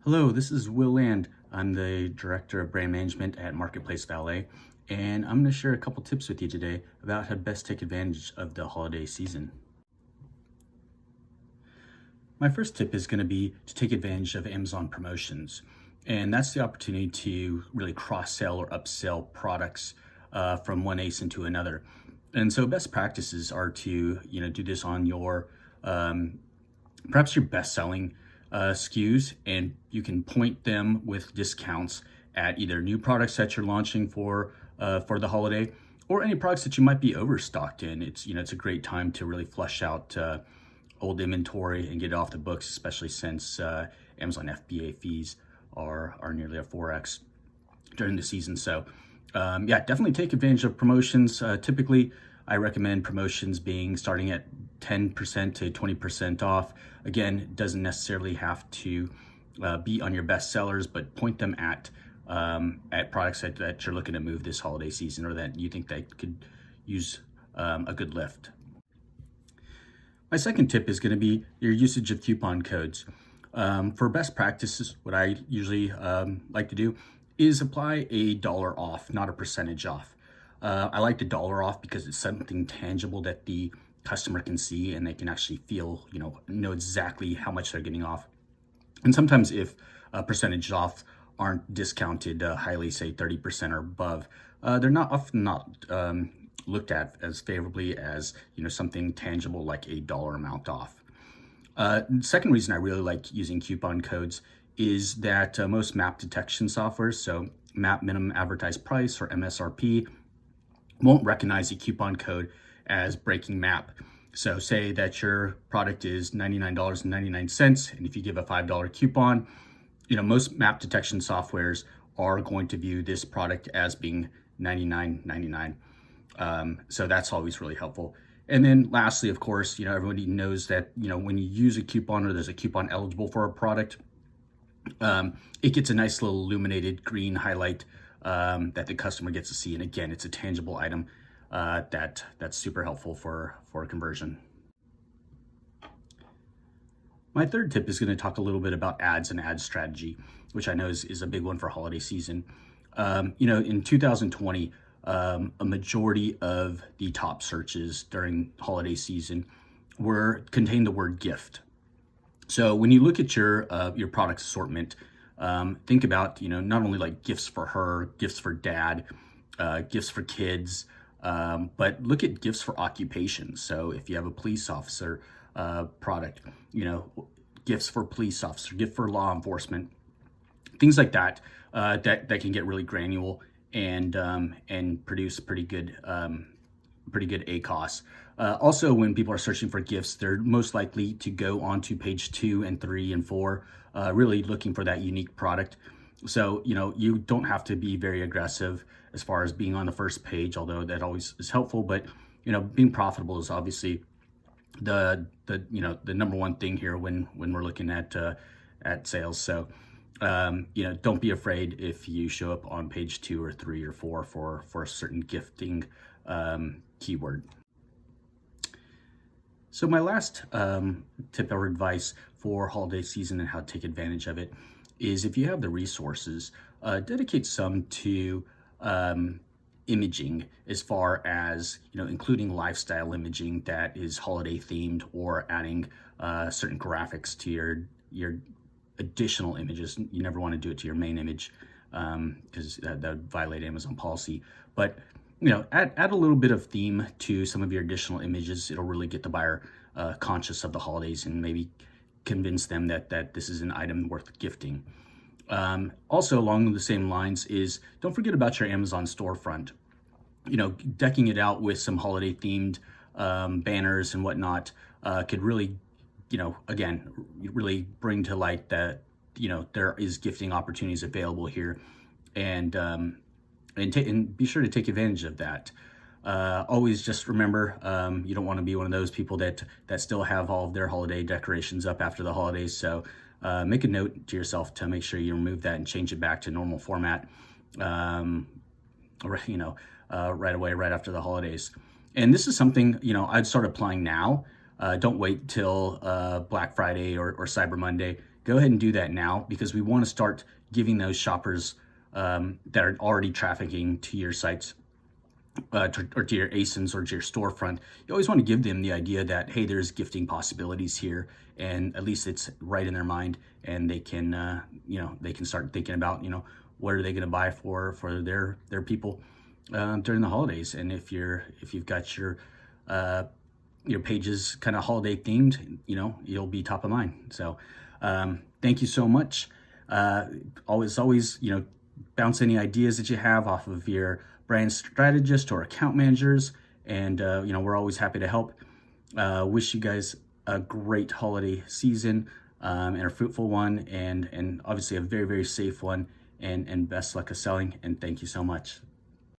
Hello, this is Will Land. I'm the Director of Brand Management at Marketplace Valet, and I'm going to share a couple tips with you today about how to best take advantage of the holiday season. My first tip is going to be to take advantage of Amazon promotions, and that's the opportunity to really cross-sell or upsell products from one ACE into another. And so best practices are to do this on your perhaps your best-selling SKUs, and you can point them with discounts at either new products that you're launching for the holiday, or any products that you might be overstocked in. It's a great time to really flush out old inventory and get it off the books, especially since Amazon FBA fees are nearly a 4x during the season. So yeah, definitely take advantage of promotions. Typically, I recommend promotions being starting at 10% to 20% off. Again, it doesn't necessarily have to be on your best sellers, but point them at products that you're looking to move this holiday season, or that you think they could use a good lift. My second tip is going to be your usage of coupon codes. For best practices, what I usually like to do is apply a dollar off, not a percentage off. I like the dollar off because it's something tangible that the customer can see, and they can actually feel, know exactly how much they're getting off. And sometimes if percentage off aren't discounted highly, say 30% or above, they're often not looked at as favorably as something tangible like a dollar amount off. Second reason I really like using coupon codes is that most map detection software, so map minimum advertised price or MSRP, won't recognize a coupon code as breaking map. So say that your product is $99.99, and if you give a $5 coupon, most map detection softwares are going to view this product as being $99.99. So that's always really helpful. And then lastly, of course, everybody knows that, when you use a coupon or there's a coupon eligible for a product, it gets a nice little illuminated green highlight that the customer gets to see. And again, it's a tangible item that's super helpful for conversion. My third tip is going to talk a little bit about ads and ad strategy, which I know is a big one for holiday season. In 2020, a majority of the top searches during holiday season contained the word gift. So when you look at your product assortment, think about not only like gifts for her, gifts for dad, gifts for kids, but look at gifts for occupations. So if you have a police officer product, gifts for police officer, gift for law enforcement, things like that that can get really granular and produce pretty good ACOS. Also, when people are searching for gifts, they're most likely to go onto page 2 and 3 and 4, really looking for that unique product. So, you don't have to be very aggressive as far as being on the first page, although that always is helpful. But, being profitable is obviously the number one thing here when we're looking at sales. So, don't be afraid if you show up on page 2 or 3 or 4 for a certain gifting keyword. So my last tip or advice for holiday season and how to take advantage of it is, if you have the resources, dedicate some to imaging, as far as including lifestyle imaging that is holiday themed, or adding certain graphics to your additional images. You never want to do it to your main image because that would violate Amazon policy. But add a little bit of theme to some of your additional images. It'll really get the buyer conscious of the holidays, and maybe convince them that this is an item worth gifting. Also, along the same lines is, don't forget about your Amazon storefront. Decking it out with some holiday themed banners and whatnot could really, again, really bring to light that, there is gifting opportunities available here, and be sure to take advantage of that. Always just remember, you don't want to be one of those people that still have all of their holiday decorations up after the holidays. So make a note to yourself to make sure you remove that and change it back to normal format, right away, right after the holidays. And this is something, I'd start applying now. Don't wait till Black Friday or Cyber Monday. go ahead and do that now, because we want to start giving those shoppers that are already trafficking to your sites, or to your ASINs or to your storefront. You always want to give them the idea that, hey, there's gifting possibilities here, and at least it's right in their mind, and they can, they can start thinking about, what are they going to buy for their people during the holidays. And if you've got your pages kind of holiday themed, you'll be top of mind. So thank you so much. Always, bounce any ideas that you have off of your brand strategist or account managers, and we're always happy to help. Wish you guys a great holiday season, and a fruitful one, and obviously a very, very safe one, and best luck of selling, and thank you so much.